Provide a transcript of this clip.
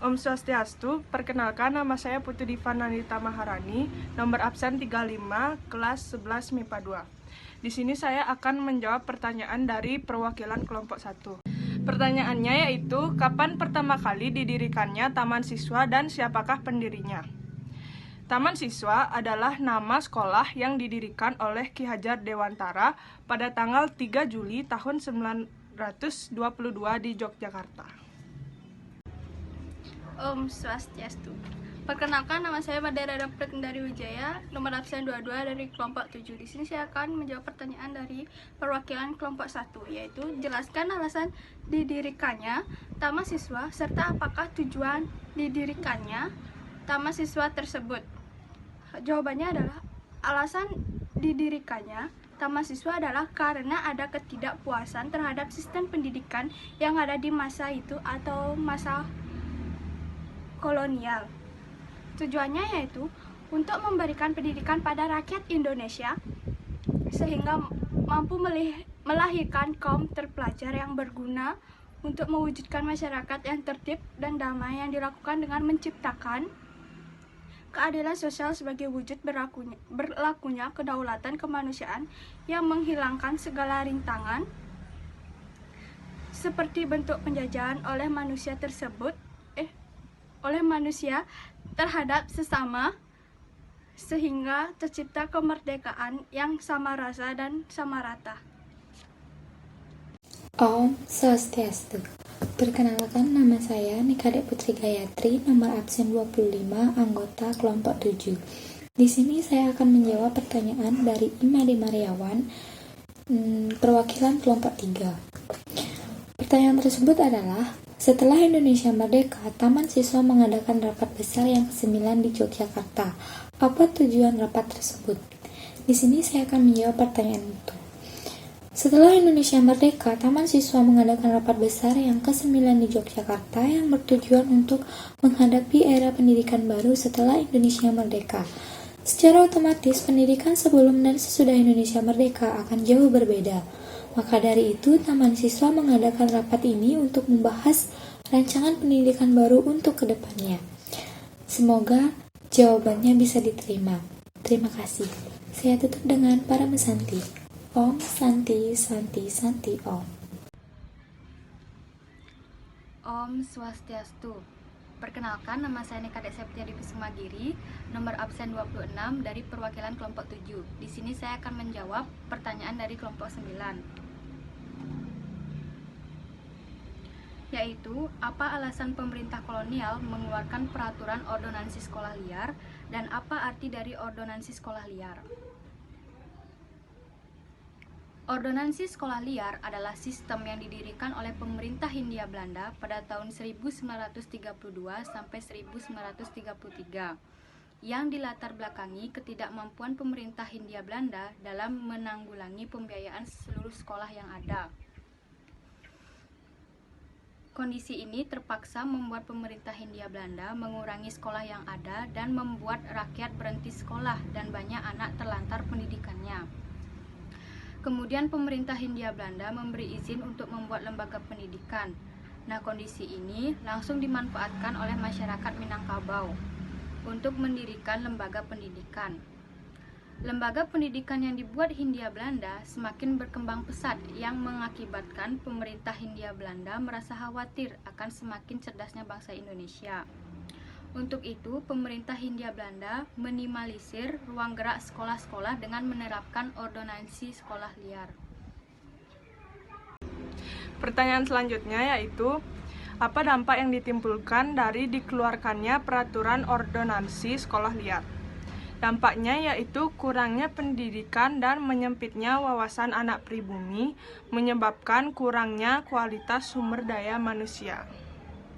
Om Swastiastu, perkenalkan nama saya Putu Diva Nandita Maharani, nomor absen 35, kelas 11 MIPA 2. Di sini saya akan menjawab pertanyaan dari perwakilan kelompok 1. Pertanyaannya yaitu, kapan pertama kali didirikannya Taman Siswa dan siapakah pendirinya? Taman Siswa adalah nama sekolah yang didirikan oleh Ki Hajar Dewantara pada tanggal 3 Juli tahun 1922 di Yogyakarta. Om Swastiastu. Perkenalkan, nama saya Madara Kendari Wijaya, nomor absen 22 dari kelompok 7. Di sini saya akan menjawab pertanyaan dari perwakilan kelompok 1, yaitu jelaskan alasan didirikannya Taman Siswa serta apakah tujuan didirikannya Taman Siswa tersebut. Jawabannya adalah alasan didirikannya Taman Siswa adalah karena ada ketidakpuasan terhadap sistem pendidikan yang ada di masa itu atau masa kolonial. Tujuannya yaitu untuk memberikan pendidikan pada rakyat Indonesia sehingga mampu melahirkan kaum terpelajar yang berguna untuk mewujudkan masyarakat yang tertib dan damai yang dilakukan dengan menciptakan keadilan sosial sebagai wujud berlakunya kedaulatan kemanusiaan yang menghilangkan segala rintangan seperti bentuk penjajahan oleh manusia terhadap sesama sehingga tercipta kemerdekaan yang sama rasa dan sama rata. Om Swastiastu. Perkenalkan, nama saya Nikade Putri Gayatri, nomor absen 25, anggota kelompok 7. Di sini saya akan menjawab pertanyaan dari Imade Mariawan, perwakilan kelompok 3. Pertanyaan tersebut adalah, setelah Indonesia merdeka, Taman Siswa mengadakan rapat besar yang ke-9 di Yogyakarta. Apa tujuan rapat tersebut? Di sini saya akan menjawab pertanyaan itu. Setelah Indonesia merdeka, Taman Siswa mengadakan rapat besar yang ke-9 di Yogyakarta yang bertujuan untuk menghadapi era pendidikan baru setelah Indonesia merdeka. Secara otomatis, pendidikan sebelum dan sesudah Indonesia merdeka akan jauh berbeda. Maka dari itu, Taman Siswa mengadakan rapat ini untuk membahas rancangan pendidikan baru untuk kedepannya. Semoga jawabannya bisa diterima. Terima kasih. Saya tutup dengan para mesanti. Om Santi Santi Santi Om. Om Swastiastu. Perkenalkan, nama saya Nikade Septia Dewi Sumagiri, nomor absen 26 dari perwakilan kelompok 7. Di sini saya akan menjawab pertanyaan dari kelompok 9. Yaitu, apa alasan pemerintah kolonial mengeluarkan peraturan ordonansi sekolah liar dan apa arti dari ordonansi sekolah liar? Ordonansi sekolah liar adalah sistem yang didirikan oleh pemerintah Hindia Belanda pada tahun 1932 sampai 1933 yang dilatar belakangi ketidakmampuan pemerintah Hindia Belanda dalam menanggulangi pembiayaan seluruh sekolah yang ada. Kondisi ini terpaksa membuat pemerintah Hindia Belanda mengurangi sekolah yang ada dan membuat rakyat berhenti sekolah dan banyak anak terlantar pendidikannya. Kemudian pemerintah Hindia Belanda memberi izin untuk membuat lembaga pendidikan. Nah, kondisi ini langsung dimanfaatkan oleh masyarakat Minangkabau untuk mendirikan lembaga pendidikan. Lembaga pendidikan yang dibuat Hindia Belanda semakin berkembang pesat yang mengakibatkan pemerintah Hindia Belanda merasa khawatir akan semakin cerdasnya bangsa Indonesia. Untuk itu, pemerintah Hindia Belanda minimalisir ruang gerak sekolah-sekolah dengan menerapkan ordonansi sekolah liar. Pertanyaan selanjutnya yaitu, apa dampak yang ditimbulkan dari dikeluarkannya peraturan ordonansi sekolah liar? Dampaknya yaitu kurangnya pendidikan dan menyempitnya wawasan anak pribumi, menyebabkan kurangnya kualitas sumber daya manusia.